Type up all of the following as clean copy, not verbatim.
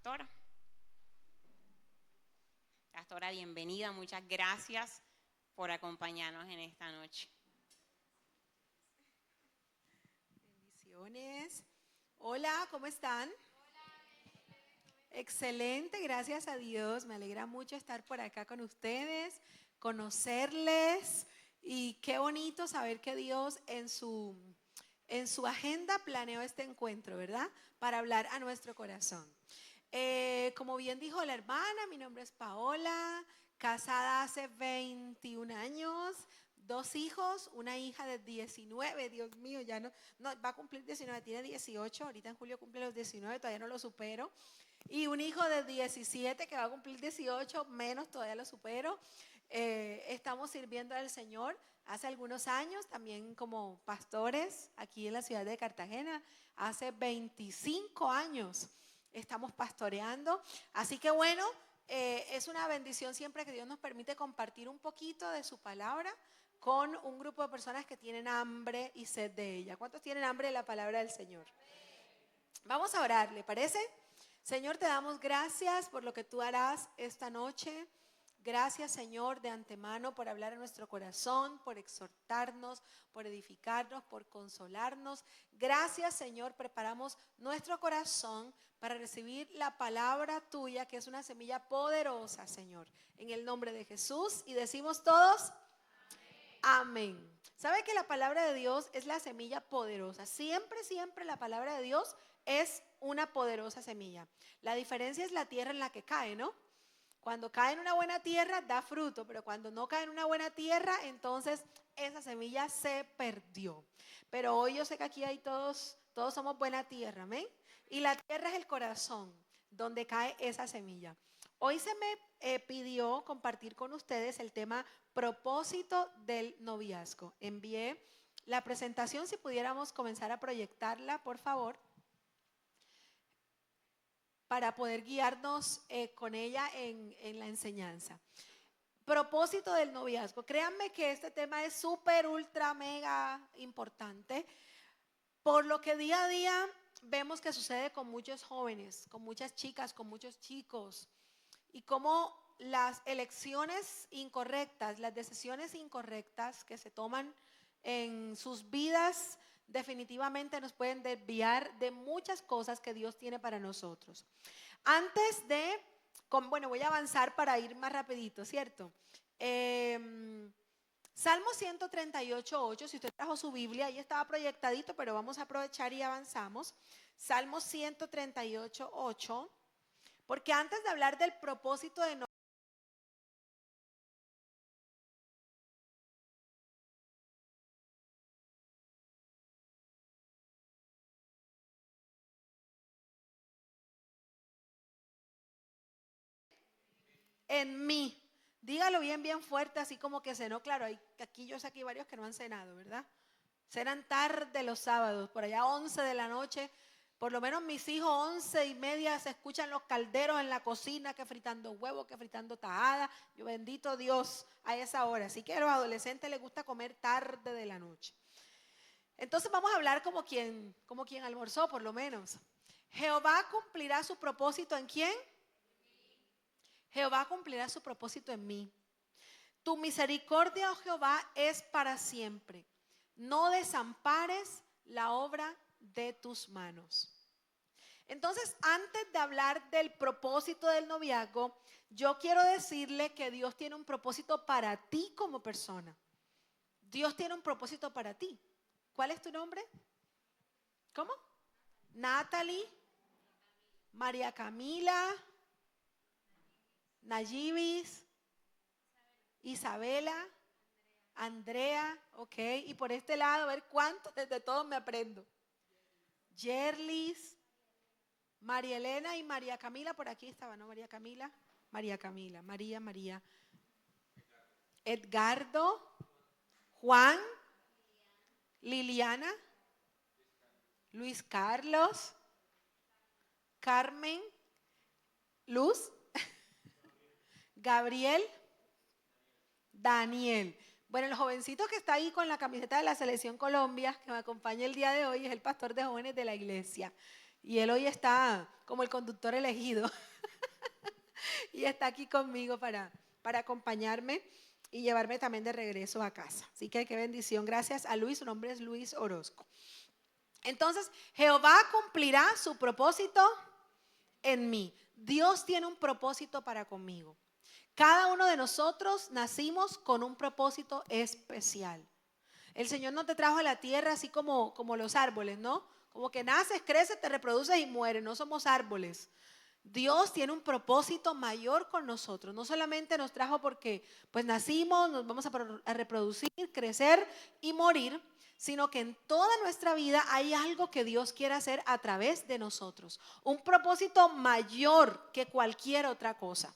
pastora. Pastora, bienvenida, muchas gracias por acompañarnos en esta noche. Bendiciones. Hola, ¿cómo están? Excelente, gracias a Dios. Me alegra mucho estar por acá con ustedes, conocerles y qué bonito saber que Dios en su agenda planeó este encuentro, ¿verdad? Para hablar a nuestro corazón. Como bien dijo la hermana, mi nombre es Paola, casada hace 21 años, 2 hijos, una hija de 19, Dios mío, ya no va a cumplir 19, tiene 18, ahorita en julio cumple los 19, todavía no lo supero. Y un hijo de 17 que va a cumplir 18, menos todavía lo supero. Estamos sirviendo al Señor hace algunos años, también como pastores aquí en la ciudad de Cartagena, hace 25 años estamos pastoreando. Así que bueno, es una bendición siempre que Dios nos permite compartir un poquito de su palabra con un grupo de personas que tienen hambre y sed de ella. ¿Cuántos tienen hambre de la palabra del Señor? Vamos a orar, ¿le parece? Señor, te damos gracias por lo que tú harás esta noche. Gracias, Señor, de antemano por hablar a nuestro corazón, por exhortarnos, por edificarnos, por consolarnos. Gracias, Señor, preparamos nuestro corazón para recibir la palabra tuya, que es una semilla poderosa, Señor. En el nombre de Jesús, y decimos todos, amén. ¿Sabe que la palabra de Dios es la semilla poderosa? Siempre, siempre la palabra de Dios es una poderosa semilla. La diferencia es la tierra en la que cae, ¿no? Cuando cae en una buena tierra da fruto, pero cuando no cae en una buena tierra, entonces esa semilla se perdió. Pero hoy yo sé que aquí hay todos somos buena tierra, ¿amén? Y la tierra es el corazón donde cae esa semilla. Hoy se me pidió compartir con ustedes el tema propósito del noviazgo. Envié la presentación, si pudiéramos comenzar a proyectarla, por favor, para poder guiarnos con ella en la enseñanza. Propósito del noviazgo. Créanme que este tema es súper, ultra, mega importante, por lo que día a día vemos que sucede con muchos jóvenes, con muchas chicas, con muchos chicos, y cómo las elecciones incorrectas, las decisiones incorrectas que se toman en sus vidas definitivamente nos pueden desviar de muchas cosas que Dios tiene para nosotros. Antes de, bueno, voy a avanzar para ir más rapidito, ¿cierto? Salmo 138:8, si usted trajo su Biblia, ahí estaba proyectadito, pero vamos a aprovechar y avanzamos. Salmo 138:8, porque antes de hablar del propósito de en mí. Dígalo bien, bien fuerte, así como que cenó. Claro, aquí yo sé que hay varios que no han cenado, ¿verdad? Cenan tarde los sábados, por allá 11 de la noche. Por lo menos mis hijos 11:30 se escuchan los calderos en la cocina, que fritando huevos, que fritando tajada. Yo bendito Dios a esa hora. Así que a los adolescentes les gusta comer tarde de la noche. Entonces vamos a hablar como quien almorzó, por lo menos. Jehová cumplirá su propósito ¿en quién? Jehová cumplirá su propósito en mí. Tu misericordia, oh Jehová, es para siempre. No desampares la obra de tus manos. Entonces, antes de hablar del propósito del noviazgo, yo quiero decirle que Dios tiene un propósito para ti como persona. Dios tiene un propósito para ti. ¿Cuál es tu nombre? ¿Cómo? Natalie, María Camila, Nayibis, Isabela, Andrea, ok. Y por este lado, a ver cuántos de todos me aprendo. Yerlis, María Elena y María Camila, por aquí estaba, ¿no? María Camila, María. Edgardo, Juan, Liliana, Luis Carlos, Carmen, Luz, Gabriel, Daniel. Bueno, el jovencito que está ahí con la camiseta de la Selección Colombia, que me acompaña el día de hoy, es el pastor de jóvenes de la iglesia. Y él hoy está como el conductor elegido y está aquí conmigo para acompañarme y llevarme también de regreso a casa. Así que qué bendición. Gracias a Luis, su nombre es Luis Orozco. Entonces, Jehová cumplirá su propósito en mí. Dios tiene un propósito para conmigo. Cada uno de nosotros nacimos con un propósito especial. El Señor no te trajo a la tierra así como los árboles, ¿no? Como que naces, creces, te reproduces y mueres. No somos árboles. Dios tiene un propósito mayor con nosotros. No solamente nos trajo porque pues nacimos, nos vamos a reproducir, crecer y morir, sino que en toda nuestra vida hay algo que Dios quiere hacer a través de nosotros. Un propósito mayor que cualquier otra cosa.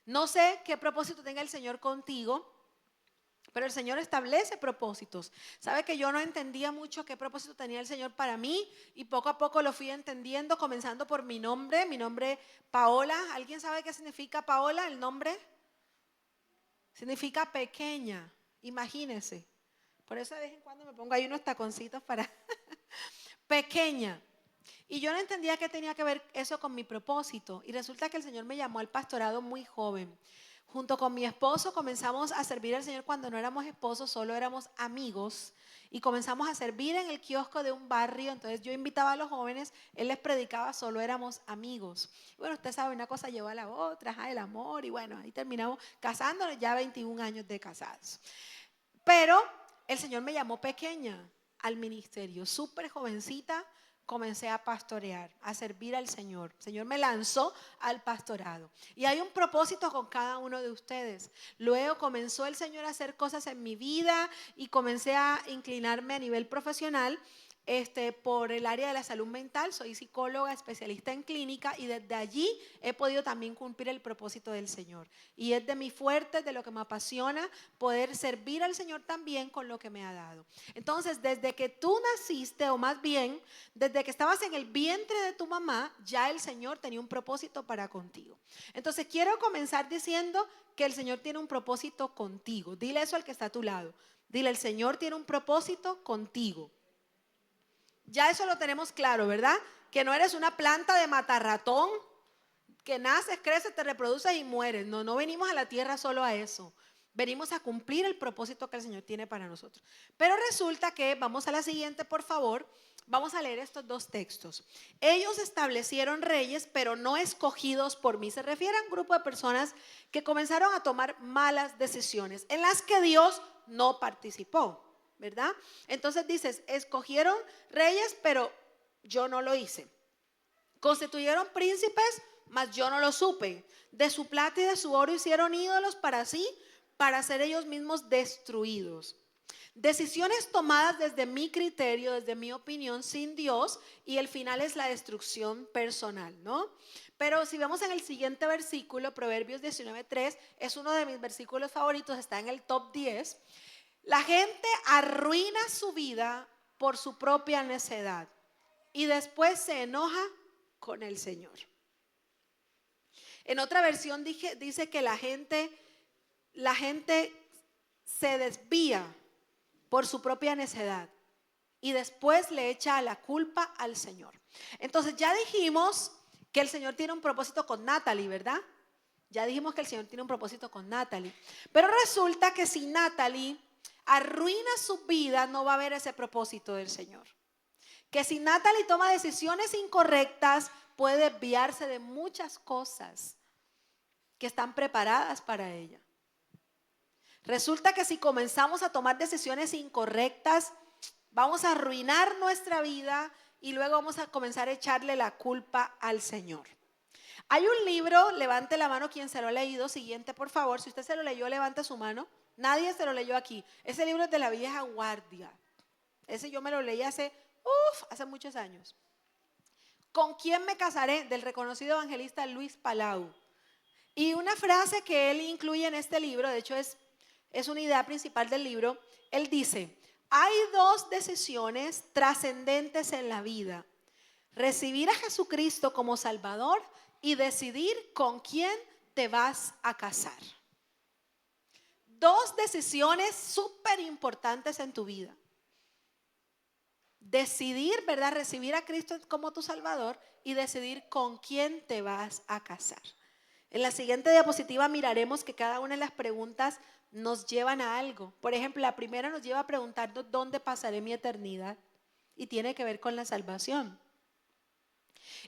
No sé qué propósito tenga el Señor contigo, pero el Señor establece propósitos. ¿Sabe que yo no entendía mucho qué propósito tenía el Señor para mí? Y poco a poco lo fui entendiendo, comenzando por mi nombre Paola. ¿Alguien sabe qué significa Paola? El nombre significa pequeña, imagínense. Por eso de vez en cuando me pongo ahí unos taconcitos para pequeña. Y yo no entendía qué tenía que ver eso con mi propósito. Y resulta que el Señor me llamó al pastorado muy joven. Junto con mi esposo comenzamos a servir al Señor cuando no éramos esposos, solo éramos amigos. Y comenzamos a servir en el kiosco de un barrio. Entonces yo invitaba a los jóvenes, él les predicaba, solo éramos amigos. Y bueno, usted sabe, una cosa llevó a la otra, el amor. Y bueno, ahí terminamos casándonos, ya 21 años de casados. Pero el Señor me llamó pequeña al ministerio, súper jovencita. Comencé a pastorear, a servir al Señor. El Señor me lanzó al pastorado. Y hay un propósito con cada uno de ustedes. Luego comenzó el Señor a hacer cosas en mi vida y comencé a inclinarme a nivel profesional por el área de la salud mental. Soy psicóloga, especialista en clínica, y desde allí he podido también cumplir el propósito del Señor. Y es de mis fuertes, de lo que me apasiona, poder servir al Señor también con lo que me ha dado. Entonces, desde que tú naciste, o más bien, desde que estabas en el vientre de tu mamá, ya el Señor tenía un propósito para contigo. Entonces, quiero comenzar diciendo que el Señor tiene un propósito contigo. Dile eso al que está a tu lado. Dile, el Señor tiene un propósito contigo. Ya eso lo tenemos claro, ¿verdad? Que no eres una planta de matarratón, que naces, creces, te reproduces y mueres. No, no venimos a la tierra solo a eso. Venimos a cumplir el propósito que el Señor tiene para nosotros. Pero resulta que, vamos a la siguiente, por favor, vamos a leer estos dos textos. Ellos establecieron reyes, pero no escogidos por mí. Se refiere a un grupo de personas que comenzaron a tomar malas decisiones, en las que Dios no participó, ¿verdad? Entonces dices, escogieron reyes, pero yo no lo hice. Constituyeron príncipes, mas yo no lo supe. De su plata y de su oro hicieron ídolos para sí, para ser ellos mismos destruidos. Decisiones tomadas desde mi criterio, desde mi opinión, sin Dios, y el final es la destrucción personal, ¿no? Pero si vemos en el siguiente versículo, Proverbios 19:3, es uno de mis versículos favoritos, está en el top 10. La gente arruina su vida por su propia necedad y después se enoja con el Señor. En otra versión dice que la gente se desvía por su propia necedad y después le echa la culpa al Señor. Entonces ya dijimos que el Señor tiene un propósito con Natalie, ¿verdad? Ya dijimos que el Señor tiene un propósito con Natalie. Pero resulta que si Natalie arruina su vida, no va a haber ese propósito del Señor. Que si Natalie toma decisiones incorrectas, puede desviarse de muchas cosas que están preparadas para ella. Resulta que si comenzamos a tomar decisiones incorrectas, vamos a arruinar nuestra vida y luego vamos a comenzar a echarle la culpa al Señor. Hay un libro, levante la mano quien se lo ha leído, siguiente por favor, si usted se lo leyó, levante su mano. Nadie se lo leyó aquí. Ese libro es de la vieja guardia. Ese yo me lo leí hace muchos años. ¿Con quién me casaré? Del reconocido evangelista Luis Palau. Y una frase que él incluye en este libro, de hecho es una idea principal del libro, él dice, hay dos decisiones trascendentes en la vida: recibir a Jesucristo como Salvador y decidir con quién te vas a casar. Dos decisiones súper importantes en tu vida. decidir, ¿verdad? Recibir a Cristo como tu Salvador y decidir con quién te vas a casar. En la siguiente diapositiva miraremos que cada una de las preguntas nos llevan a algo. Por ejemplo, la primera nos lleva a preguntarnos dónde pasaré mi eternidad y tiene que ver con la salvación.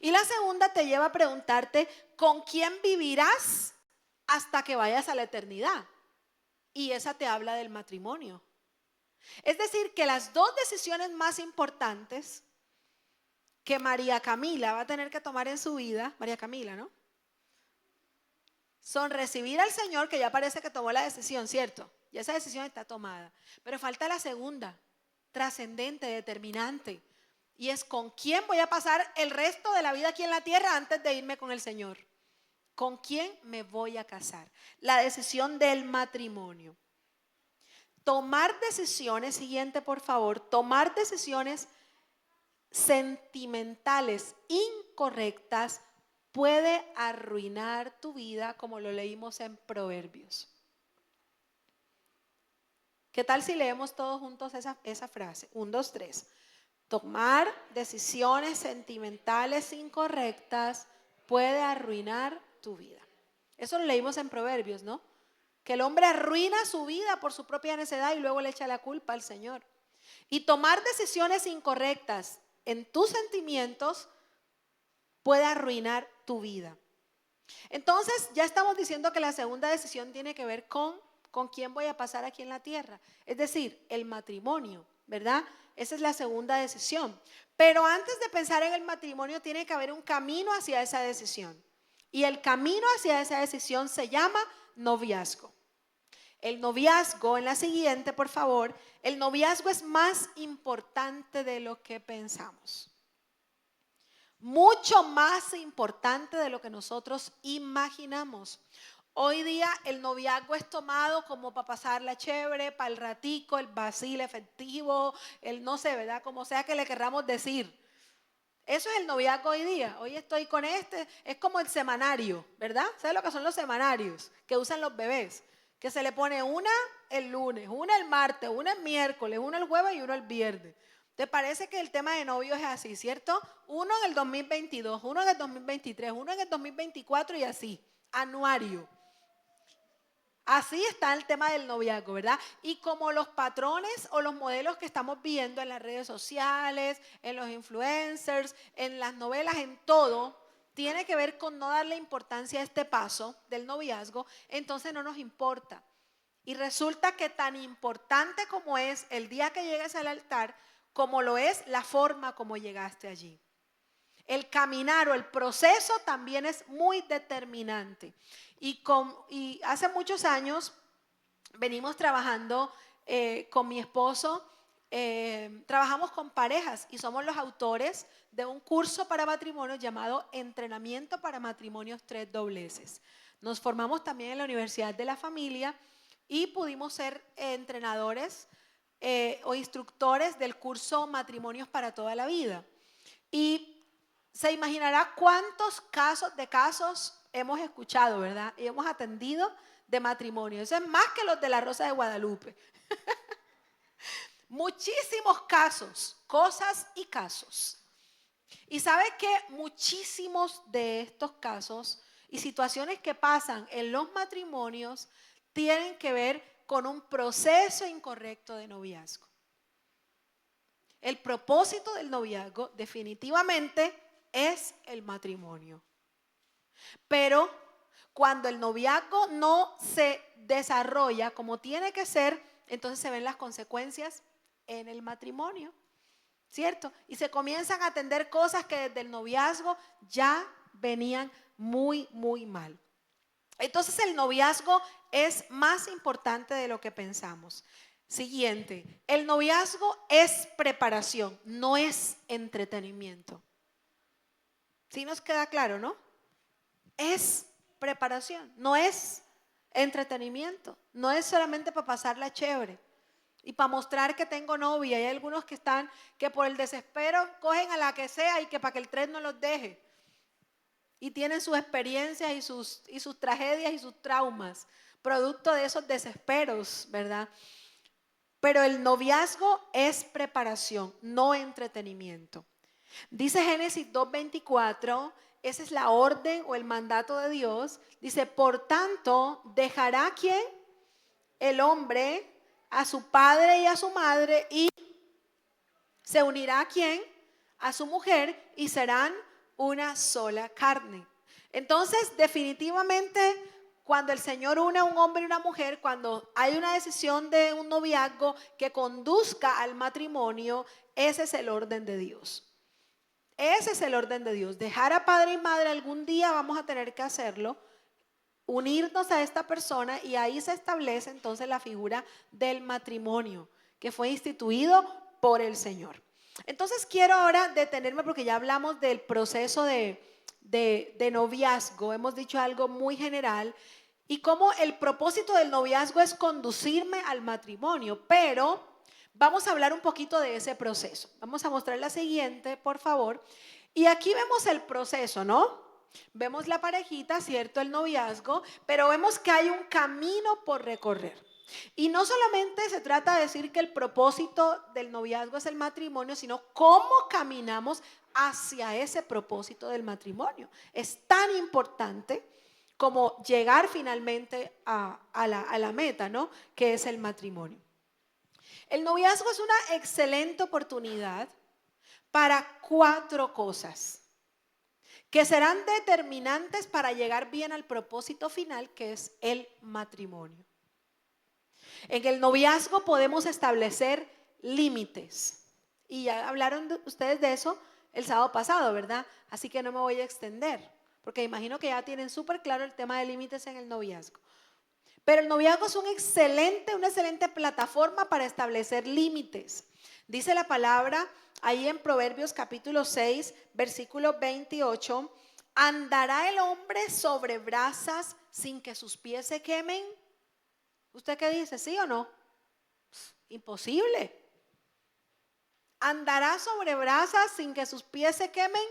Y la segunda te lleva a preguntarte con quién vivirás hasta que vayas a la eternidad. Y esa te habla del matrimonio. Es decir, que las dos decisiones más importantes que María Camila va a tener que tomar en su vida, María Camila, ¿no? Son recibir al Señor, que ya parece que tomó la decisión, ¿cierto? Y esa decisión está tomada. Pero falta la segunda, trascendente, determinante. Y es con quién voy a pasar el resto de la vida aquí en la tierra antes de irme con el Señor. ¿Con quién me voy a casar? La decisión del matrimonio. Tomar decisiones, siguiente por favor, tomar decisiones sentimentales incorrectas puede arruinar tu vida, como lo leímos en Proverbios. ¿Qué tal si leemos todos juntos esa frase? 1, 2, 3. Tomar decisiones sentimentales incorrectas puede arruinar tu vida. Eso lo leímos en Proverbios, ¿no? Que el hombre arruina su vida por su propia necedad y luego le echa la culpa al Señor. Y tomar decisiones incorrectas en tus sentimientos puede arruinar tu vida. Entonces, ya estamos diciendo que la segunda decisión tiene que ver con quién voy a pasar aquí en la tierra. Es decir, el matrimonio, ¿verdad? Esa es la segunda decisión. Pero antes de pensar en el matrimonio, tiene que haber un camino hacia esa decisión. Y el camino hacia esa decisión se llama noviazgo. El noviazgo, en la siguiente, por favor, el noviazgo es más importante de lo que pensamos. Mucho más importante de lo que nosotros imaginamos. Hoy día el noviazgo es tomado como para pasarla chévere, para el ratico, el vacil efectivo, el no sé, ¿verdad? Como sea que le querramos decir. Eso es el noviazgo hoy día. Hoy estoy con es como el semanario, ¿verdad? ¿Sabes lo que son los semanarios que usan los bebés? Que se le pone una el lunes, una el martes, una el miércoles, una el jueves y uno el viernes. ¿Te parece que el tema de novios es así, cierto? Uno en el 2022, uno en el 2023, uno en el 2024 y así, anuario. Así está el tema del noviazgo, ¿verdad? Y como los patrones o los modelos que estamos viendo en las redes sociales, en los influencers, en las novelas, en todo, tiene que ver con no darle importancia a este paso del noviazgo, entonces no nos importa. Y resulta que tan importante como es el día que llegues al altar, como lo es la forma como llegaste allí. El caminar o el proceso también es muy determinante. Y hace muchos años venimos trabajando con mi esposo, trabajamos con parejas y somos los autores de un curso para matrimonios llamado Entrenamiento para Matrimonios 3 dobleces. Nos formamos también en la Universidad de la Familia y pudimos ser entrenadores o instructores del curso Matrimonios para toda la vida. Y se imaginará cuántos casos hemos escuchado, ¿verdad? Y hemos atendido de matrimonio. Eso es más que los de la Rosa de Guadalupe. Muchísimos casos, cosas y casos. Y sabe que muchísimos de estos casos y situaciones que pasan en los matrimonios tienen que ver con un proceso incorrecto de noviazgo. El propósito del noviazgo definitivamente es el matrimonio. Pero cuando el noviazgo no se desarrolla como tiene que ser, entonces se ven las consecuencias en el matrimonio, ¿cierto? Y se comienzan a atender cosas que desde el noviazgo ya venían muy, muy mal. Entonces el noviazgo es más importante de lo que pensamos. Siguiente, el noviazgo es preparación, no es entretenimiento. ¿Sí nos queda claro, no? Es preparación, no es entretenimiento, no es solamente para pasarla chévere y para mostrar que tengo novia. Hay algunos que están, que por el desespero cogen a la que sea y que para que el tren no los deje. Y tienen sus experiencias y sus tragedias y sus traumas, producto de esos desesperos, ¿verdad? Pero el noviazgo es preparación, no entretenimiento. Dice Génesis 2:24, esa es la orden o el mandato de Dios. Dice, por tanto, dejará ¿quién? El hombre a su padre y a su madre y se unirá ¿a quién? A su mujer y serán una sola carne. Entonces, definitivamente, cuando el Señor une a un hombre y una mujer, cuando hay una decisión de un noviazgo que conduzca al matrimonio, ese es el orden de Dios. Ese es el orden de Dios. Dejar a padre y madre, algún día vamos a tener que hacerlo, unirnos a esta persona y ahí se establece entonces la figura del matrimonio que fue instituido por el Señor. Entonces quiero ahora detenerme porque ya hablamos del proceso de noviazgo, hemos dicho algo muy general y cómo el propósito del noviazgo es conducirme al matrimonio, pero vamos a hablar un poquito de ese proceso. Vamos a mostrar la siguiente, por favor. Y aquí vemos el proceso, ¿no? Vemos la parejita, ¿cierto? El noviazgo, pero vemos que hay un camino por recorrer. Y no solamente se trata de decir que el propósito del noviazgo es el matrimonio, sino cómo caminamos hacia ese propósito del matrimonio. Es tan importante como llegar finalmente a la meta, ¿no? Que es el matrimonio. El noviazgo es una excelente oportunidad para 4 cosas que serán determinantes para llegar bien al propósito final, que es el matrimonio. En el noviazgo podemos establecer límites. Y ya hablaron ustedes de eso el sábado pasado, ¿verdad? Así que no me voy a extender, porque imagino que ya tienen súper claro el tema de límites en el noviazgo. Pero el noviazgo es una excelente plataforma para establecer límites. Dice la palabra ahí en Proverbios capítulo 6, versículo 28, ¿andará el hombre sobre brasas sin que sus pies se quemen? ¿Usted qué dice? ¿Sí o no? Imposible. ¿Andará sobre brasas sin que sus pies se quemen?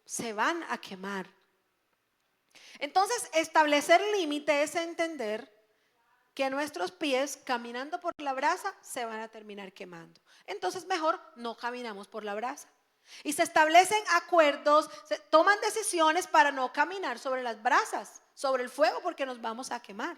Se van a quemar. Entonces, establecer límites es entender que nuestros pies caminando por la brasa se van a terminar quemando. Entonces mejor no caminamos por la brasa. Y se establecen acuerdos, se toman decisiones para no caminar sobre las brasas, sobre el fuego, porque nos vamos a quemar.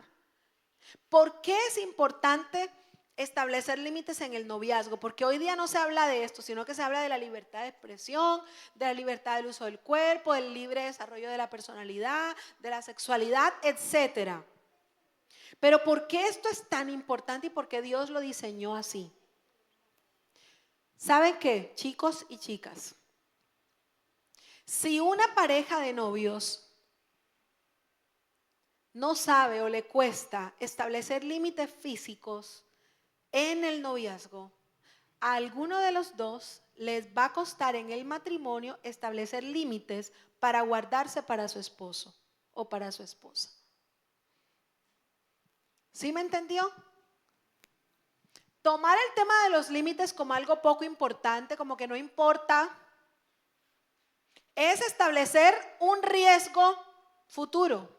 ¿Por qué es importante establecer límites en el noviazgo? Porque hoy día no se habla de esto, sino que se habla de la libertad de expresión, de la libertad del uso del cuerpo, del libre desarrollo de la personalidad, de la sexualidad, etcétera. Pero ¿por qué esto es tan importante y por qué Dios lo diseñó así? ¿Saben qué, chicos y chicas? Si una pareja de novios no sabe o le cuesta establecer límites físicos en el noviazgo, a alguno de los dos les va a costar en el matrimonio establecer límites para guardarse para su esposo o para su esposa. ¿Sí me entendió? Tomar el tema de los límites como algo poco importante, como que no importa, es establecer un riesgo futuro.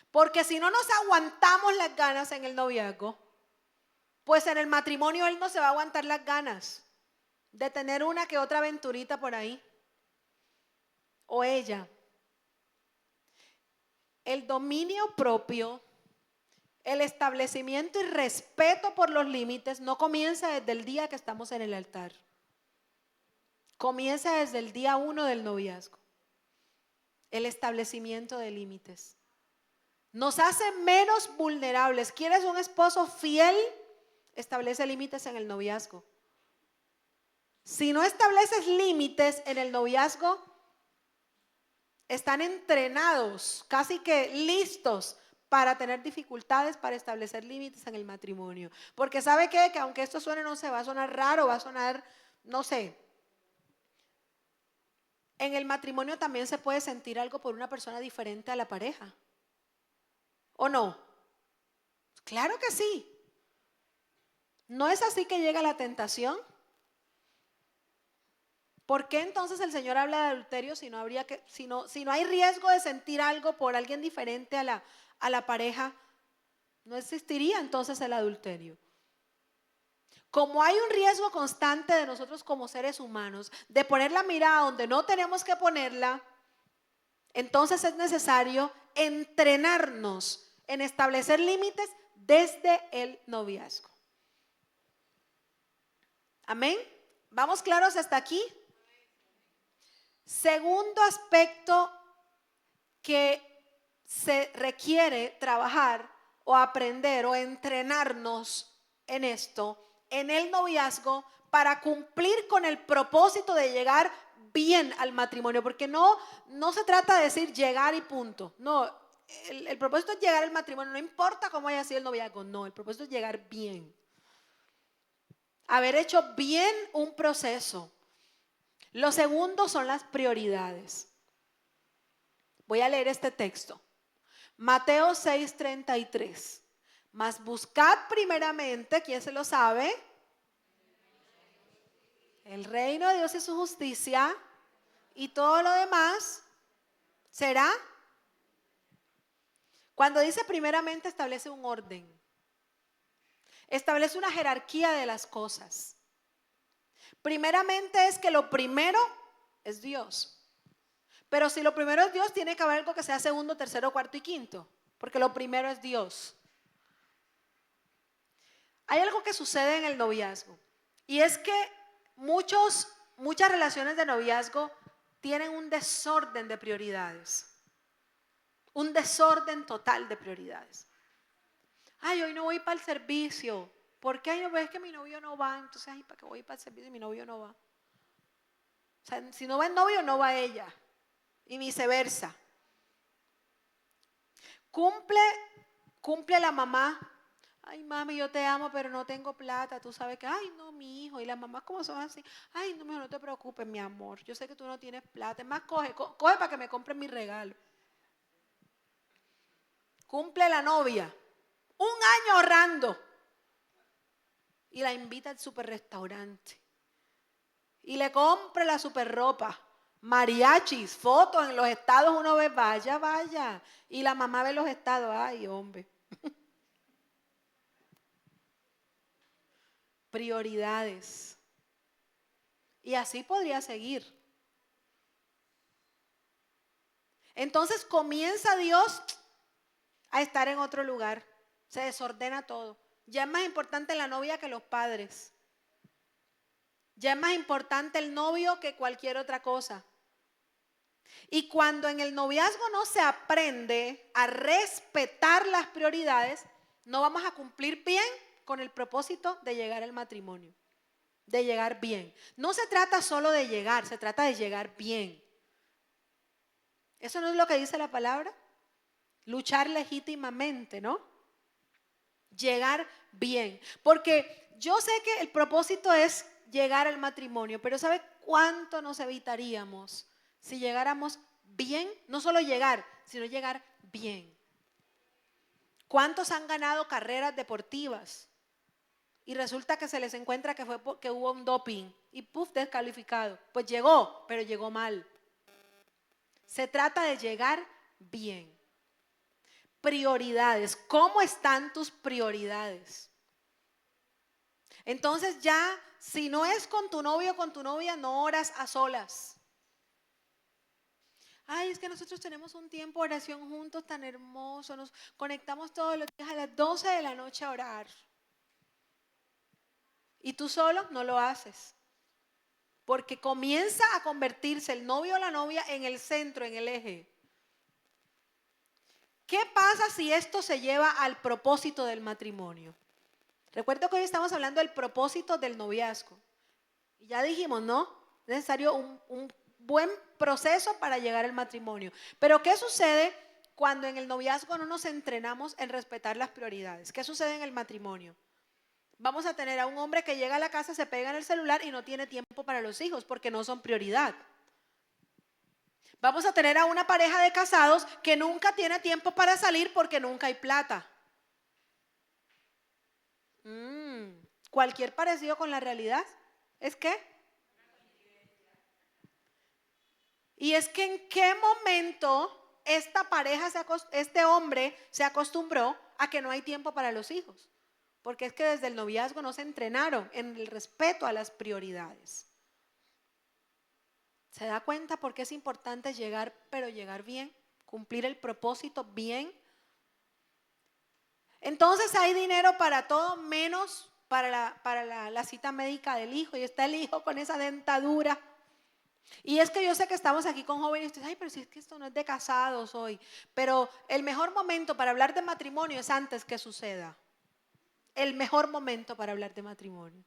Porque si no nos aguantamos las ganas en el noviazgo, pues en el matrimonio él no se va a aguantar las ganas de tener una que otra aventurita por ahí. O ella. El dominio propio, el establecimiento y respeto por los límites no comienza desde el día que estamos en el altar. Comienza desde el día 1 del noviazgo. El establecimiento de límites nos hace menos vulnerables. ¿Quieres un esposo fiel? Establece límites en el noviazgo. Si no estableces límites en el noviazgo, están entrenados, casi que listos para tener dificultades para establecer límites en el matrimonio. Porque ¿sabe qué? Que aunque esto suene, no sé, va a sonar raro, va a sonar, no sé. En el matrimonio también se puede sentir algo por una persona diferente a la pareja. ¿O no? Claro que sí. ¿No es así que llega la tentación? ¿Por qué entonces el Señor habla de adulterio si no hay riesgo de sentir algo por alguien diferente a la pareja? No existiría entonces el adulterio. Como hay un riesgo constante de nosotros como seres humanos de poner la mirada donde no tenemos que ponerla, entonces es necesario entrenarnos en establecer límites desde el noviazgo. Amén. ¿Vamos claros hasta aquí? Segundo aspecto que se requiere trabajar o aprender o entrenarnos en esto, en el noviazgo, para cumplir con el propósito de llegar bien al matrimonio, porque no se trata de decir llegar y punto. No, el propósito es llegar al matrimonio, no importa cómo haya sido el noviazgo, no, el propósito es llegar bien. Haber hecho bien un proceso. Lo segundo son las prioridades. Voy a leer este texto. Mateo 6:33. Mas buscad primeramente, ¿quién se lo sabe? El reino de Dios y su justicia, y todo lo demás será. Cuando dice primeramente, establece un orden. Establece una jerarquía de las cosas. Primeramente es que lo primero es Dios. Pero si lo primero es Dios, tiene que haber algo que sea segundo, tercero, cuarto y quinto. Porque lo primero es Dios. Hay algo que sucede en el noviazgo. Y es que muchas relaciones de noviazgo tienen un desorden de prioridades. Un desorden total de prioridades. Ay, hoy no voy para el servicio. ¿Por qué? Ay, no ves que mi novio no va. Entonces, ay, ¿para qué voy para el servicio si mi novio no va? O sea, si no va el novio, no va ella. Y viceversa. Cumple la mamá. Ay, mami, yo te amo, pero no tengo plata. Tú sabes que, ay, no, mi hijo. Y las mamás, ¿cómo son así? Ay, no, no te preocupes, mi amor. Yo sé que tú no tienes plata. Es más, coge para que me compren mi regalo. Cumple la novia. Un año ahorrando. Y la invita al super restaurante. Y le compra la super ropa. Mariachis, fotos en los estados, uno ve, vaya, vaya. Y la mamá ve los estados, ay, hombre. Prioridades. Y así podría seguir. Entonces comienza Dios a estar en otro lugar. Se desordena todo. Ya es más importante la novia que los padres. Ya es más importante el novio que cualquier otra cosa. Y cuando en el noviazgo no se aprende a respetar las prioridades, no vamos a cumplir bien con el propósito de llegar al matrimonio. De llegar bien. No se trata solo de llegar, se trata de llegar bien. ¿Eso no es lo que dice la palabra? Luchar legítimamente, ¿no? Llegar bien. Porque yo sé que el propósito es llegar al matrimonio, pero ¿sabe cuánto nos evitaríamos si llegáramos bien? No solo llegar, sino llegar bien. ¿Cuántos han ganado carreras deportivas? Y resulta que se les encuentra que fue porque hubo un doping y ¡puf! Descalificado. Pues llegó, pero llegó mal. Se trata de llegar bien. Prioridades. ¿Cómo están tus prioridades? Entonces ya, si no es con tu novio o con tu novia, no oras a solas. Ay, es que nosotros tenemos un tiempo de oración juntos tan hermoso. Nos conectamos todos los días a las 12 de la noche a orar. Y tú solo no lo haces. Porque comienza a convertirse el novio o la novia en el centro, en el eje. ¿Qué pasa si esto se lleva al propósito del matrimonio? Recuerdo que hoy estamos hablando del propósito del noviazgo. Y ya dijimos, ¿no? Es necesario un buen proceso para llegar al matrimonio. Pero ¿qué sucede cuando en el noviazgo no nos entrenamos en respetar las prioridades? ¿Qué sucede en el matrimonio? Vamos a tener a un hombre que llega a la casa, se pega en el celular y no tiene tiempo para los hijos porque no son prioridad. Vamos a tener a una pareja de casados que nunca tiene tiempo para salir porque nunca hay plata. Cualquier parecido con la realidad es que. Y es que en qué momento esta pareja, este hombre se acostumbró a que no hay tiempo para los hijos. porque es que desde el noviazgo no se entrenaron en el respeto a las prioridades. ¿Se da cuenta por qué es importante llegar, pero llegar bien? Cumplir el propósito bien. Entonces hay dinero para todo menos para la cita médica del hijo. Y está el hijo con esa dentadura. Y es que yo sé que estamos aquí con jóvenes y ustedes, ay, pero si es que esto no es de casados hoy. Pero el mejor momento para hablar de matrimonio es antes que suceda. El mejor momento para hablar de matrimonio.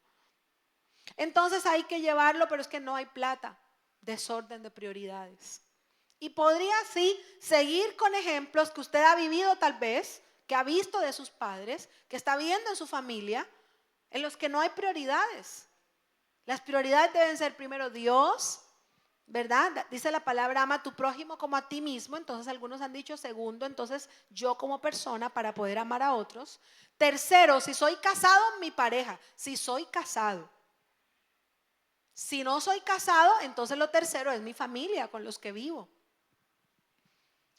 Entonces hay que llevarlo, pero es que no hay plata. Desorden de prioridades. Y podría así seguir con ejemplos que usted ha vivido tal vez, que ha visto de sus padres, que está viendo en su familia, en los que no hay prioridades. Las prioridades deben ser primero Dios, ¿verdad? Dice la palabra, ama a tu prójimo como a ti mismo. Entonces algunos han dicho segundo, entonces yo como persona para poder amar a otros. Tercero, si soy casado, mi pareja. Si soy casado. Si no soy casado, entonces lo tercero es mi familia con los que vivo.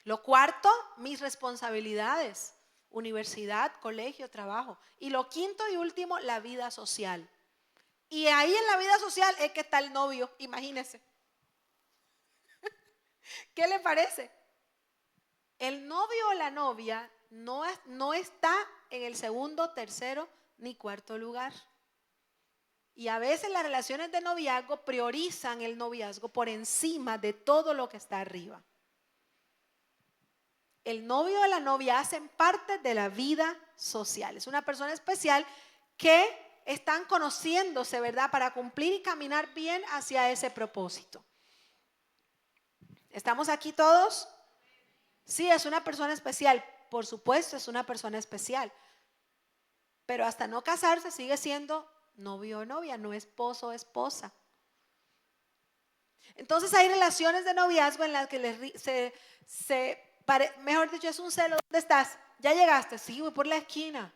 Lo cuarto, mis responsabilidades, universidad, colegio, trabajo. Y lo quinto y último, la vida social. Y ahí en la vida social es que está el novio, imagínense. ¿Qué le parece? El novio o la novia no está en el segundo, tercero ni cuarto lugar. Y a veces las relaciones de noviazgo priorizan el noviazgo por encima de todo lo que está arriba. El novio o la novia hacen parte de la vida social. Es una persona especial que están conociéndose, ¿verdad? Para cumplir y caminar bien hacia ese propósito. ¿Estamos aquí todos? Sí, es una persona especial. Por supuesto, es una persona especial. Pero hasta no casarse sigue siendo novio o novia, no esposo o esposa. Entonces hay relaciones de noviazgo en las que mejor dicho, es un celo. ¿Dónde estás? ¿Ya llegaste? Sí, voy por la esquina.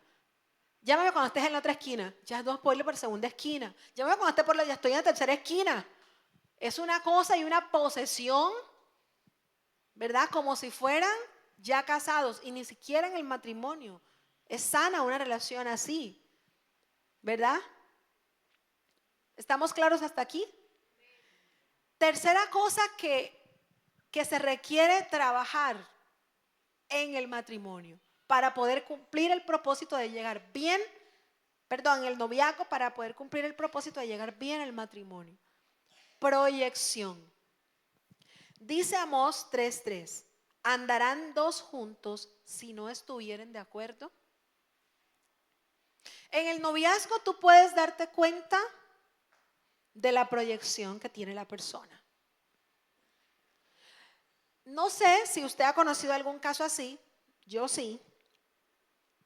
Llámame cuando estés en la otra esquina. Ya no voy por la segunda esquina. Llámame cuando estés ya estoy en la tercera esquina. Es una cosa y una posesión, ¿verdad? Como si fueran ya casados y ni siquiera en el matrimonio. Es sana una relación así, ¿verdad? ¿Estamos claros hasta aquí? Tercera cosa que se requiere trabajar en el matrimonio para poder cumplir el propósito de llegar bien, el noviazgo, para poder cumplir el propósito de llegar bien al matrimonio. Proyección. Dice Amós 3:3, ¿andarán dos juntos si no estuvieren de acuerdo? En el noviazgo tú puedes darte cuenta de la proyección que tiene la persona. No sé si usted ha conocido algún caso así, yo sí,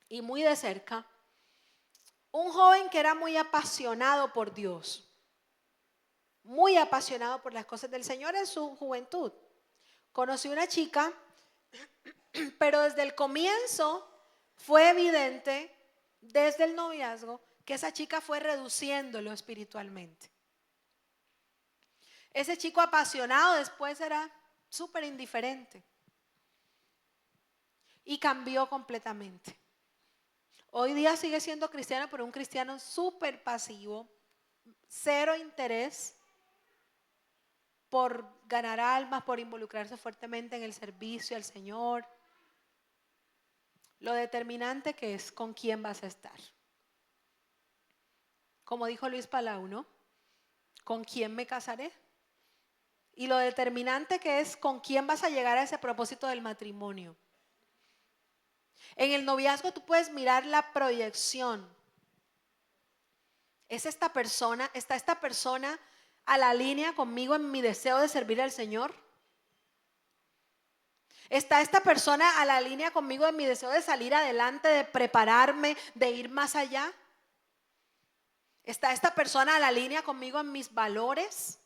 y muy de cerca. Un joven que era muy apasionado por Dios, muy apasionado por las cosas del Señor en su juventud. Conoció una chica, pero desde el comienzo fue evidente, desde el noviazgo, que esa chica fue reduciéndolo espiritualmente. Ese chico apasionado después era súper indiferente y cambió completamente. Hoy día sigue siendo cristiano, pero un cristiano súper pasivo, cero interés por ganar almas, por involucrarse fuertemente en el servicio al Señor. Lo determinante que es con quién vas a estar. Como dijo Luis Palau, ¿no? ¿Con quién me casaré? Y lo determinante que es con quién vas a llegar a ese propósito del matrimonio. En el noviazgo tú puedes mirar la proyección. ¿Es esta persona, está esta persona a la línea conmigo en mi deseo de servir al Señor? ¿Está esta persona a la línea conmigo en mi deseo de salir adelante, de prepararme, de ir más allá? ¿Está esta persona a la línea conmigo en mis valores?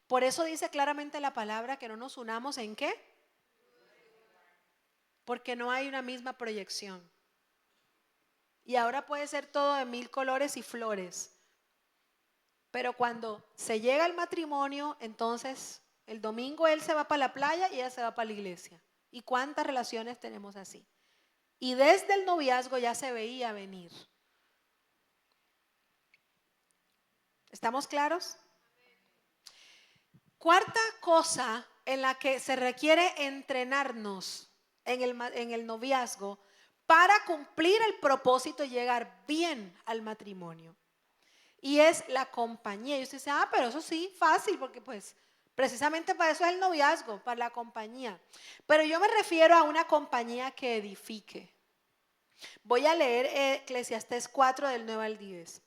Por eso dice claramente la palabra que no nos unamos ¿en qué? Porque no hay una misma proyección. Y ahora puede ser todo de 1000 colores y flores. Pero cuando se llega al matrimonio, entonces el domingo él se va para la playa y ella se va para la iglesia. ¿Y cuántas relaciones tenemos así? y desde el noviazgo ya se veía venir. ¿Estamos claros? Cuarta cosa en la que se requiere entrenarnos en el noviazgo para cumplir el propósito y llegar bien al matrimonio. Y es la compañía. Y usted dice, pero eso sí, fácil, porque pues precisamente para eso es el noviazgo, para la compañía. Pero yo me refiero a una compañía que edifique. Voy a leer Eclesiastés 4 del 9 al 10.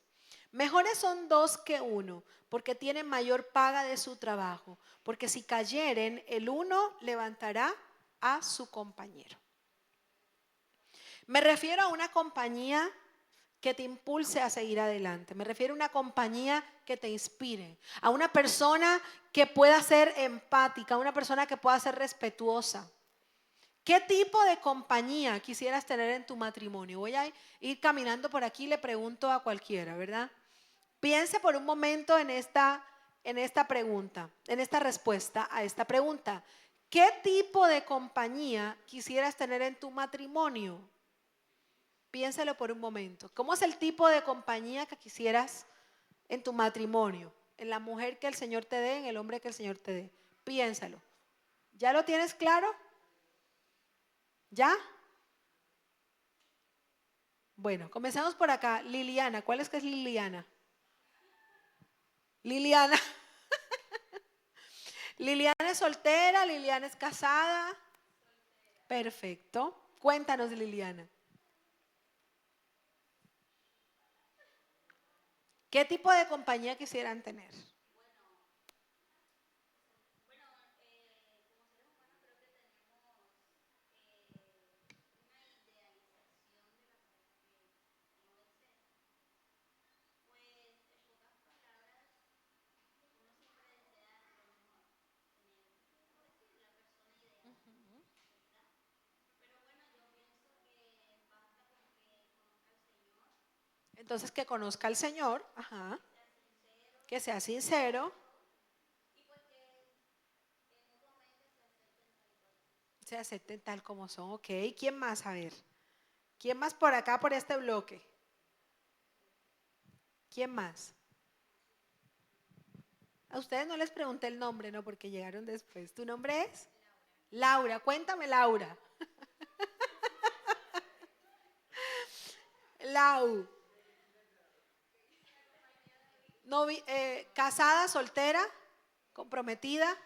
Mejores son dos que uno, porque tienen mayor paga de su trabajo. Porque si cayeren, el uno levantará a su compañero. Me refiero a una compañía que te impulse a seguir adelante. Me refiero a una compañía que te inspire. A una persona que pueda ser empática, a una persona que pueda ser respetuosa. ¿Qué tipo de compañía quisieras tener en tu matrimonio? Voy a ir caminando por aquí y le pregunto a cualquiera, ¿verdad? Piense por un momento en esta pregunta, en esta respuesta a esta pregunta. ¿Qué tipo de compañía quisieras tener en tu matrimonio? Piénsalo por un momento. ¿Cómo es el tipo de compañía que quisieras en tu matrimonio? En la mujer que el Señor te dé, en el hombre que el Señor te dé. Piénsalo. ¿Ya lo tienes claro? ¿Ya? Bueno, comencemos por acá. Liliana, ¿cuál es que es Liliana? Liliana. Liliana es soltera, Liliana es casada. Perfecto. Cuéntanos, Liliana. ¿Qué tipo de compañía quisieran tener? Entonces, que conozca al Señor, ajá, que sea sincero, se acepten tal como son. Ok, ¿quién más? A ver, ¿quién más por acá, por este bloque? ¿Quién más? A ustedes no les pregunté el nombre, ¿no? Porque llegaron después. ¿Tu nombre es? Laura, cuéntame, Laura. Lau. Casada, soltera, comprometida.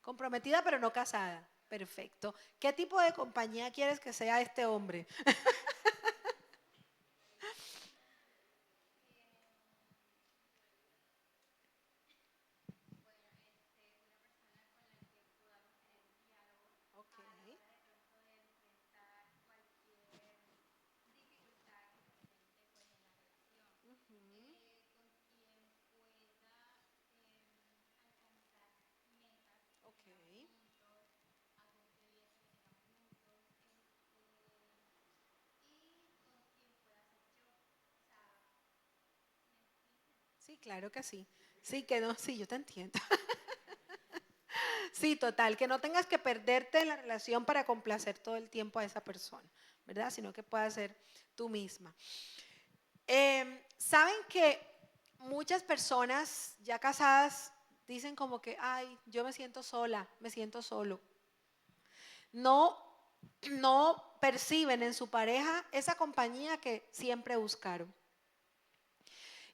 Comprometida pero no casada. Perfecto. ¿Qué tipo de compañía quieres que sea este hombre? Ok. Ujú. Ok. Sí, claro que sí. Sí, que no, sí, yo te entiendo. Sí, total, que no tengas que perderte en la relación para complacer todo el tiempo a esa persona, ¿verdad? Sino que puedas ser tú misma. Saben que muchas personas ya casadas dicen como que, ay, yo me siento sola, me siento solo. No, no perciben en su pareja esa compañía que siempre buscaron.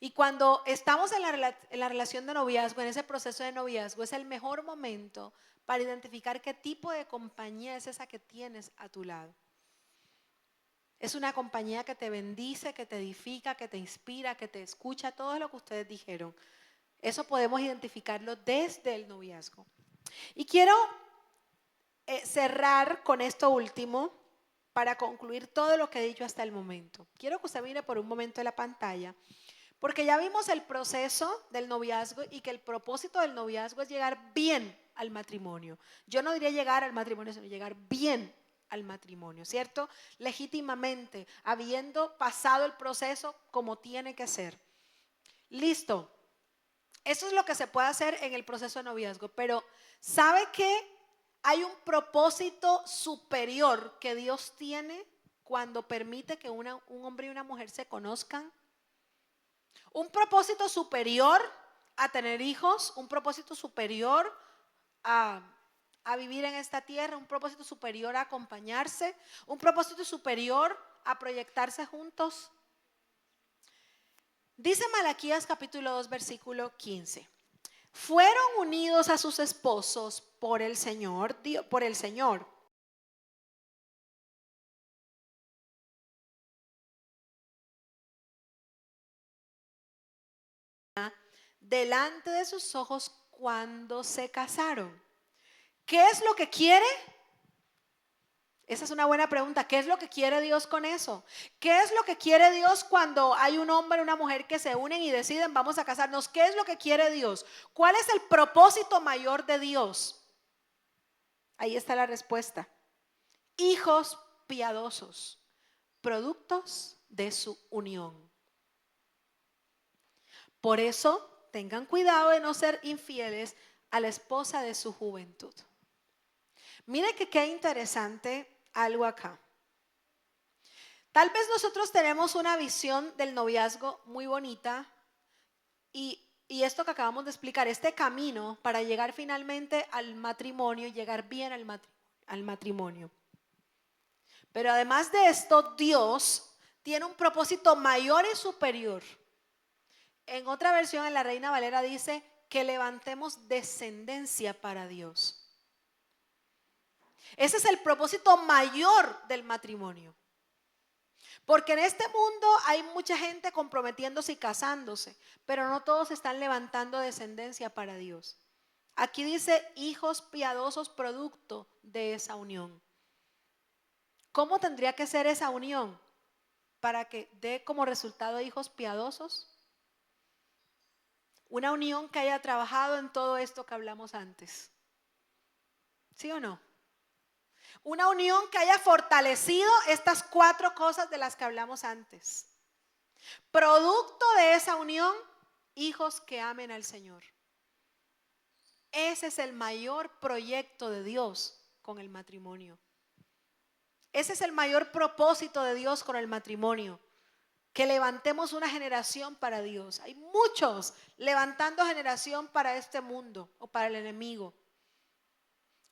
Y cuando estamos en la relación de noviazgo, en ese proceso de noviazgo, es el mejor momento para identificar qué tipo de compañía es esa que tienes a tu lado. Es una compañía que te bendice, que te edifica, que te inspira, que te escucha, todo lo que ustedes dijeron. Eso podemos identificarlo desde el noviazgo. Y quiero cerrar con esto último para concluir todo lo que he dicho hasta el momento. Quiero que usted mire por un momento en la pantalla, porque ya vimos el proceso del noviazgo y que el propósito del noviazgo es llegar bien al matrimonio. Yo no diría llegar al matrimonio, sino llegar bien al matrimonio, ¿cierto? Legítimamente, habiendo pasado el proceso como tiene que ser. Listo. Eso es lo que se puede hacer en el proceso de noviazgo, pero ¿sabe que hay un propósito superior que Dios tiene cuando permite que un hombre y una mujer se conozcan. Un propósito superior a tener hijos, un propósito superior a vivir en esta tierra, un propósito superior a acompañarse, un propósito superior a proyectarse juntos. Dice Malaquías capítulo 2 versículo 15. Fueron unidos a sus esposos por el Señor, delante de sus ojos cuando se casaron. ¿Qué es lo que quiere? Esa es una buena pregunta. ¿Qué es lo que quiere Dios con eso? ¿Qué es lo que quiere Dios cuando hay un hombre y una mujer que se unen y deciden vamos a casarnos? ¿Qué es lo que quiere Dios? ¿Cuál es el propósito mayor de Dios? Ahí está la respuesta. Hijos piadosos, productos de su unión. Por eso tengan cuidado de no ser infieles a la esposa de su juventud. Mire que qué interesante algo acá. Tal vez nosotros tenemos una visión del noviazgo muy bonita y esto que acabamos de explicar, este camino para llegar finalmente al matrimonio y llegar bien al matrimonio. Pero además de esto, Dios tiene un propósito mayor y superior. En otra versión, en la Reina Valera dice que levantemos descendencia para Dios. Ese es el propósito mayor del matrimonio. Porque en este mundo hay mucha gente comprometiéndose y casándose, pero no todos están levantando descendencia para Dios. Aquí dice hijos piadosos producto de esa unión. ¿Cómo tendría que ser esa unión para que dé como resultado hijos piadosos? Una unión que haya trabajado en todo esto que hablamos antes. ¿Sí o no? Una unión que haya fortalecido estas 4 cosas de las que hablamos antes. Producto de esa unión, hijos que amen al Señor. Ese es el mayor proyecto de Dios con el matrimonio. Ese es el mayor propósito de Dios con el matrimonio. Que levantemos una generación para Dios. Hay muchos levantando generación para este mundo o para el enemigo.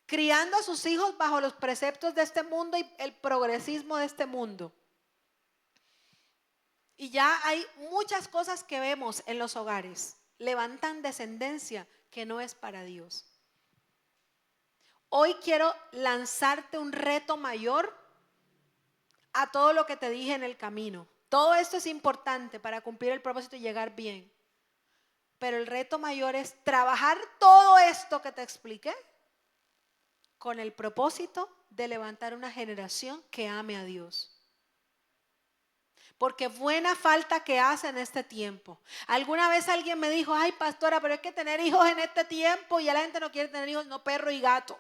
Criando a sus hijos bajo los preceptos de este mundo y el progresismo de este mundo. Y ya hay muchas cosas que vemos en los hogares. Levantan descendencia que no es para Dios. Hoy quiero lanzarte un reto mayor a todo lo que te dije en el camino. Todo esto es importante para cumplir el propósito y llegar bien. Pero el reto mayor es trabajar todo esto que te expliqué con el propósito de levantar una generación que ame a Dios. Porque buena falta que hace en este tiempo. Alguna vez alguien me dijo, ay pastora, pero es que tener hijos en este tiempo y ya la gente no quiere tener hijos, no perro y gato.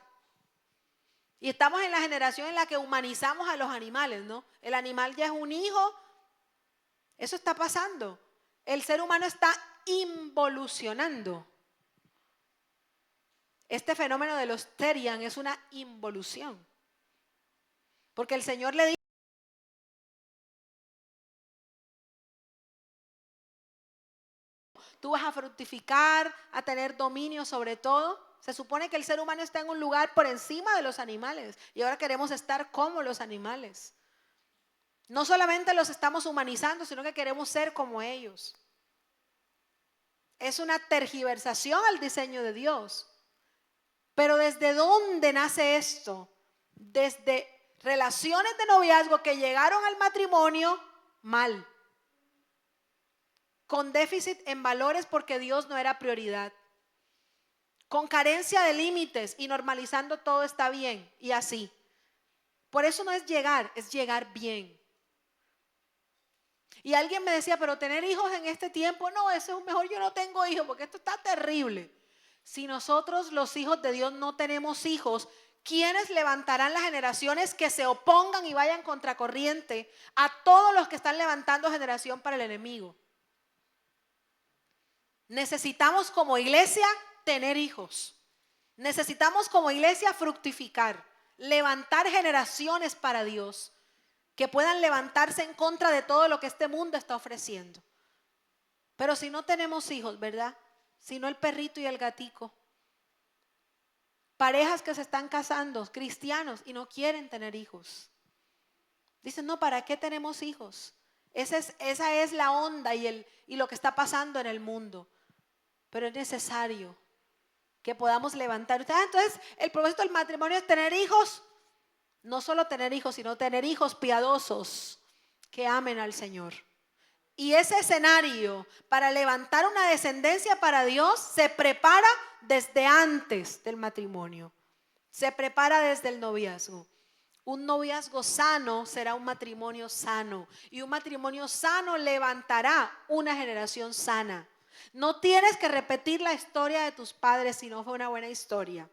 Y estamos en la generación en la que humanizamos a los animales, ¿no? El animal ya es un hijo. Eso está pasando. El ser humano está involucionando. Este fenómeno de los Terian es una involución. Porque el Señor le dijo, tú vas a fructificar, a tener dominio sobre todo. Se supone que el ser humano está en un lugar por encima de los animales. Y ahora queremos estar como los animales. No solamente los estamos humanizando, sino que queremos ser como ellos. Es una tergiversación al diseño de Dios. Pero ¿desde dónde nace esto? Desde relaciones de noviazgo que llegaron al matrimonio mal. Con déficit en valores porque Dios no era prioridad. Con carencia de límites y normalizando todo está bien y así. Por eso no es llegar, es llegar bien. Y alguien me decía, pero tener hijos en este tiempo, no, eso es mejor yo no tengo hijos porque esto está terrible. Si nosotros los hijos de Dios no tenemos hijos, ¿quiénes levantarán las generaciones que se opongan y vayan contracorriente a todos los que están levantando generación para el enemigo? Necesitamos como iglesia tener hijos. Necesitamos como iglesia fructificar, levantar generaciones para Dios. que puedan levantarse en contra de todo lo que este mundo está ofreciendo. Pero si no tenemos hijos, ¿verdad? Si no el perrito y el gatico. Parejas que se están casando, cristianos, y no quieren tener hijos. Dicen, no, ¿para qué tenemos hijos? Esa es la onda y lo que está pasando en el mundo. Pero es necesario que podamos levantar. Entonces, el propósito del matrimonio es tener hijos. No solo tener hijos, sino tener hijos piadosos que amen al Señor. Y ese escenario para levantar una descendencia para Dios se prepara desde antes del matrimonio. Se prepara desde el noviazgo. Un noviazgo sano será un matrimonio sano. Y un matrimonio sano levantará una generación sana. No tienes que repetir la historia de tus padres si no fue una buena historia.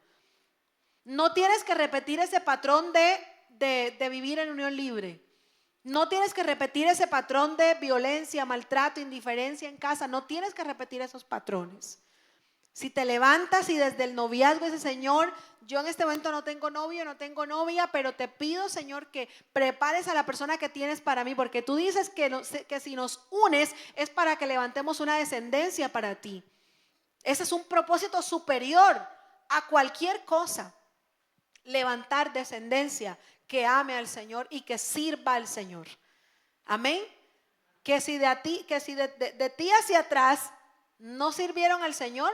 No tienes que repetir ese patrón de vivir en unión libre. No tienes que repetir ese patrón de violencia, maltrato, indiferencia en casa. No tienes que repetir esos patrones. Si te levantas y desde el noviazgo dices, Señor, yo en este momento no tengo novio, no tengo novia, pero te pido, Señor, que prepares a la persona que tienes para mí, porque tú dices que si nos unes es para que levantemos una descendencia para ti. Ese es un propósito superior a cualquier cosa. Levantar descendencia que ame al Señor y que sirva al Señor. Amén. Que si de ti hacia atrás no sirvieron al Señor,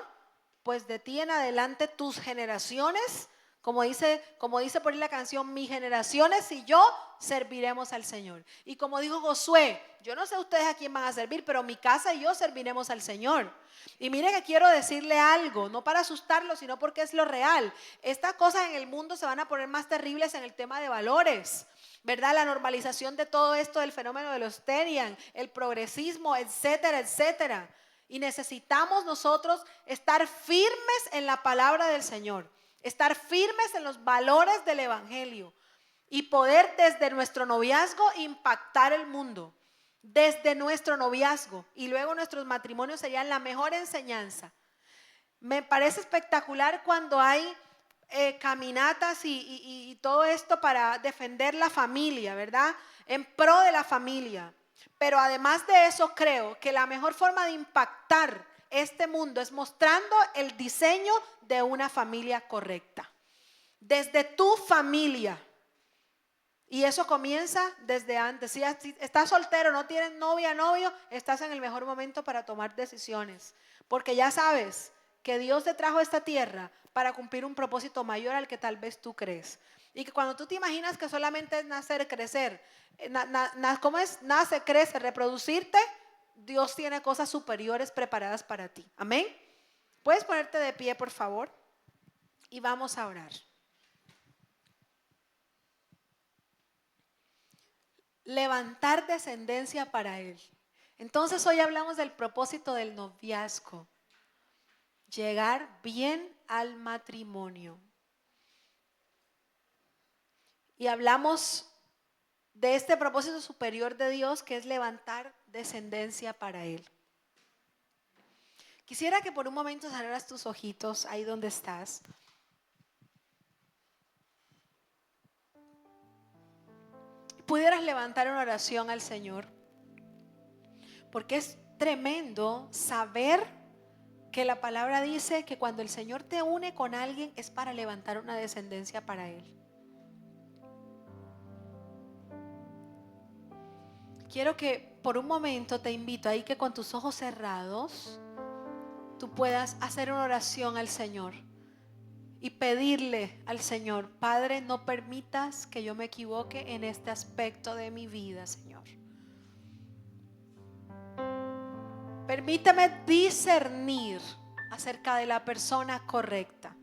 pues de ti en adelante tus generaciones, como dice por ahí la canción, mis generaciones y yo serviremos al Señor. Y como dijo Josué, yo no sé ustedes a quién van a servir, pero mi casa y yo serviremos al Señor. Y mire que quiero decirle algo, no para asustarlo, sino porque es lo real. Estas cosas en el mundo se van a poner más terribles en el tema de valores, ¿verdad? La normalización de todo esto del fenómeno de los terian, el progresismo, etcétera, etcétera. Y necesitamos nosotros estar firmes en la palabra del Señor, estar firmes en los valores del evangelio y poder desde nuestro noviazgo impactar el mundo. Desde nuestro noviazgo y luego nuestros matrimonios serían la mejor enseñanza. Me parece espectacular cuando hay caminatas y todo esto para defender la familia, ¿verdad? En pro de la familia. Pero además de eso creo que la mejor forma de impactar este mundo es mostrando el diseño de una familia correcta. Desde tu familia. Y eso comienza desde antes. Si estás soltero, no tienes novia, novio, estás en el mejor momento para tomar decisiones. Porque ya sabes que Dios te trajo a esta tierra para cumplir un propósito mayor al que tal vez tú crees. Y que cuando tú te imaginas que solamente es nacer, crecer, ¿cómo es? Nace, crece, reproducirte, Dios tiene cosas superiores preparadas para ti. Amén. ¿Puedes ponerte de pie, por favor? Y vamos a orar. Levantar descendencia para Él. Entonces hoy hablamos del propósito del noviazgo. Llegar bien al matrimonio. Y hablamos de este propósito superior de Dios que es levantar descendencia para Él. Quisiera que por un momento cerraras tus ojitos ahí donde estás. Pudieras levantar una oración al Señor, porque es tremendo saber que la palabra dice que cuando el Señor te une con alguien es para levantar una descendencia para Él. Quiero que por un momento te invito ahí que con tus ojos cerrados tú puedas hacer una oración al Señor y pedirle al Señor: Padre, no permitas que yo me equivoque en este aspecto de mi vida, Señor. Permíteme discernir acerca de la persona correcta.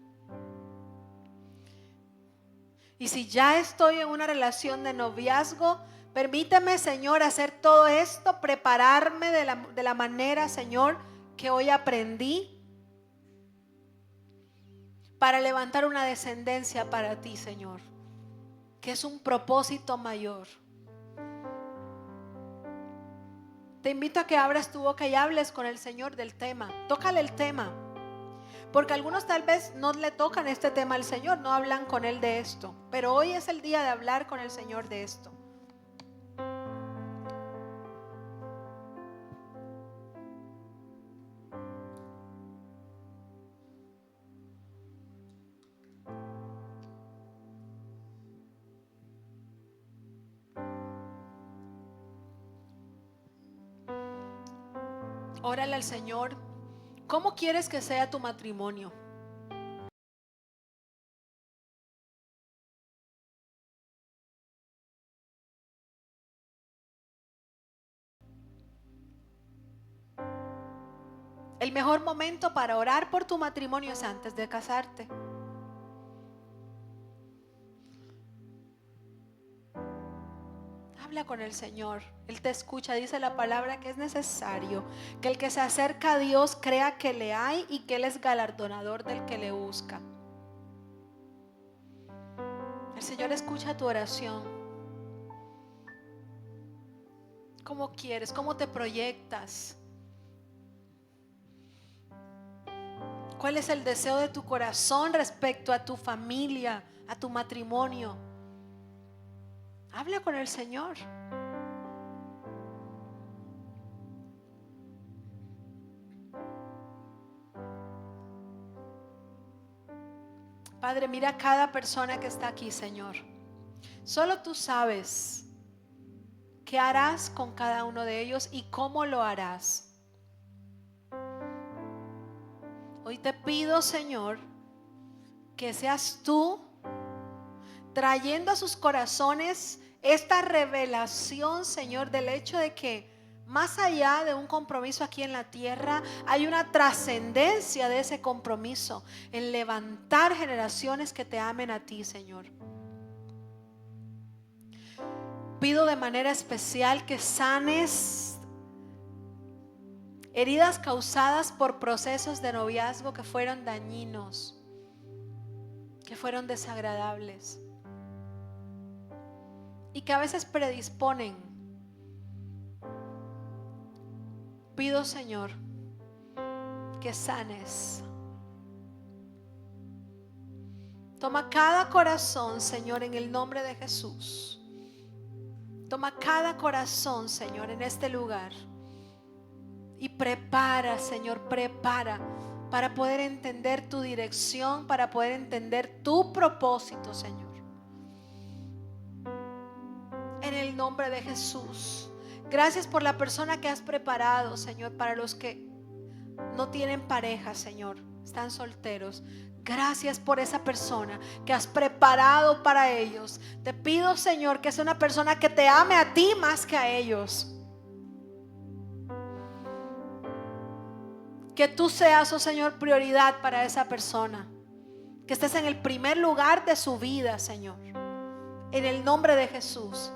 Y si ya estoy en una relación de noviazgo, permíteme, Señor, hacer todo esto, prepararme de la manera, Señor, que hoy aprendí, para levantar una descendencia para ti, Señor, que es un propósito mayor. Te invito a que abras tu boca y hables con el Señor del tema. Tócale el tema, porque algunos tal vez no le tocan este tema al Señor, no hablan con Él de esto, pero hoy es el día de hablar con el Señor de esto. Órale al Señor. ¿Cómo quieres que sea tu matrimonio? El mejor momento para orar por tu matrimonio es antes de casarte. Habla con el Señor. Él te escucha. Dice la palabra que es necesario que el que se acerca a Dios crea que le hay y que Él es galardonador del que le busca. El Señor escucha tu oración. ¿Cómo quieres? ¿Cómo te proyectas? ¿Cuál es el deseo de tu corazón respecto a tu familia, a tu matrimonio? Habla con el Señor. Padre, mira a cada persona que está aquí, Señor. Solo tú sabes qué harás con cada uno de ellos y cómo lo harás. Hoy te pido, Señor, que seas tú trayendo a sus corazones esta revelación, Señor, del hecho de que más allá de un compromiso aquí en la tierra, hay una trascendencia de ese compromiso en levantar generaciones que te amen a ti, Señor. Pido de manera especial que sanes heridas causadas por procesos de noviazgo que fueron dañinos, que fueron desagradables y que a veces predisponen. Pido, Señor, que sanes. Toma cada corazón, Señor, en el nombre de Jesús. Toma cada corazón, Señor, en este lugar. Y prepara, Señor, prepara para poder entender tu dirección, para poder entender tu propósito, Señor. En el nombre de Jesús. Gracias por la persona que has preparado, Señor, para los que no tienen pareja, Señor, están solteros. Gracias por esa persona que has preparado para ellos. Te pido, Señor, que sea una persona que te ame a ti más que a ellos. Que tú seas, oh Señor, prioridad para esa persona. Que estés en el primer lugar de su vida, Señor. En el nombre de Jesús.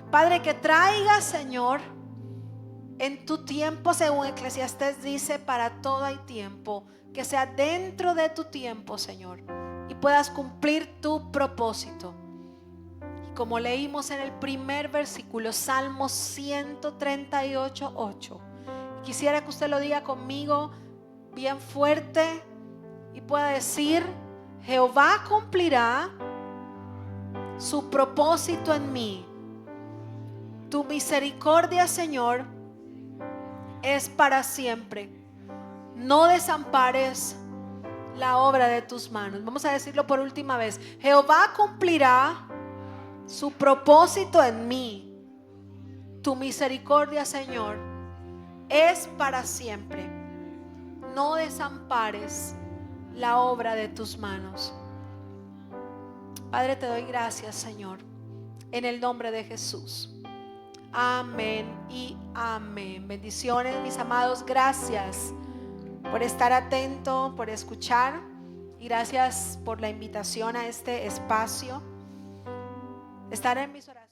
Padre, que traiga, Señor, en tu tiempo, según Eclesiastés dice, para todo hay tiempo. Que sea dentro de tu tiempo, Señor, y puedas cumplir tu propósito. Y como leímos en el primer versículo, Salmo 138:8. Quisiera que usted lo diga conmigo bien fuerte y pueda decir: Jehová cumplirá su propósito en mí. Tu misericordia, Señor, es para siempre. No desampares la obra de tus manos. Vamos a decirlo por última vez. Jehová cumplirá su propósito en mí. Tu misericordia, Señor, es para siempre. No desampares la obra de tus manos. Padre, te doy gracias, Señor, en el nombre de Jesús. Amén y amén. Bendiciones, mis amados. Gracias por estar atento, por escuchar, y gracias por la invitación a este espacio. Estar en mis oraciones.